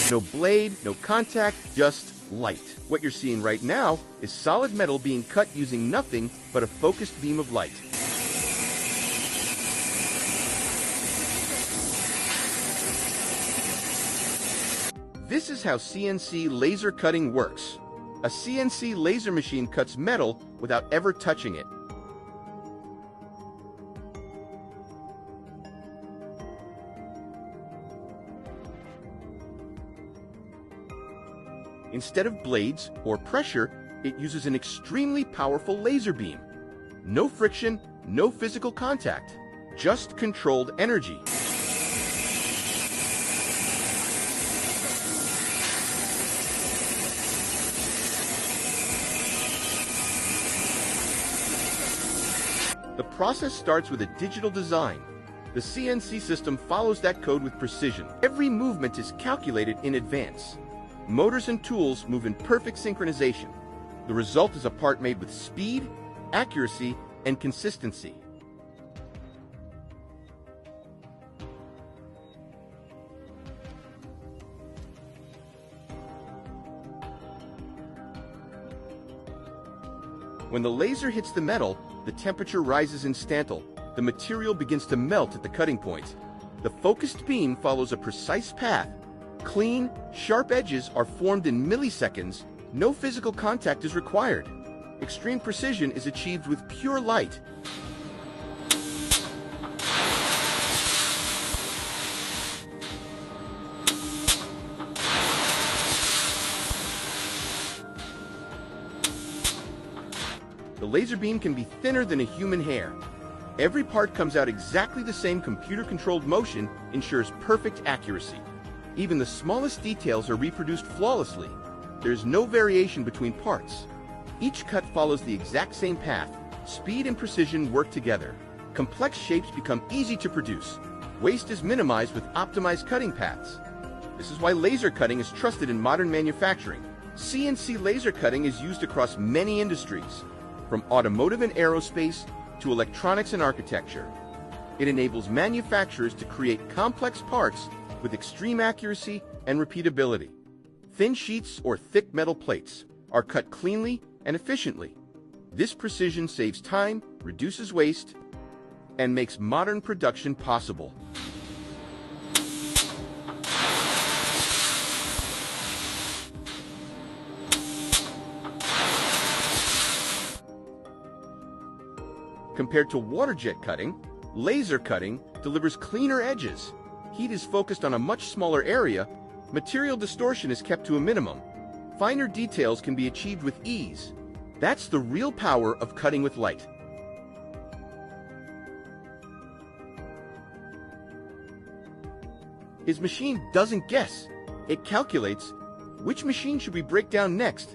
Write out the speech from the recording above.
No blade, no contact, just light. What you're seeing right now is solid metal being cut using nothing but a focused beam of light. This is how CNC laser cutting works. A CNC laser machine cuts metal without ever touching it. Instead of blades or pressure, it uses an extremely powerful laser beam. No friction, no physical contact, just controlled energy. The process starts with a digital design. The CNC system follows that code with precision. Every movement is calculated in advance. Motors and tools move in perfect synchronization. The result is a part made with speed, accuracy, and consistency. When the laser hits the metal, the temperature rises instantly. The material begins to melt at the cutting point. The focused beam follows a precise path. Clean, sharp edges are formed in milliseconds. No physical contact is required. Extreme precision is achieved with pure light. The laser beam can be thinner than a human hair. Every part comes out exactly the same. Computer-controlled motion ensures perfect accuracy. Even the smallest details are reproduced flawlessly. There is no variation between parts. Each cut follows the exact same path. Speed and precision work together. Complex shapes become easy to produce. Waste is minimized with optimized cutting paths. This is why laser cutting is trusted in modern manufacturing. CNC laser cutting is used across many industries, from automotive and aerospace to electronics and architecture. It enables manufacturers to create complex parts with extreme accuracy and repeatability. Thin sheets or thick metal plates are cut cleanly and efficiently. This precision saves time, reduces waste, and makes modern production possible. Compared to waterjet cutting, laser cutting delivers cleaner edges. Heat is focused on a much smaller area. Material distortion is kept to a minimum. Finer details can be achieved with ease. That's the real power of cutting with light. His machine doesn't guess. It calculates which machine should we break down next.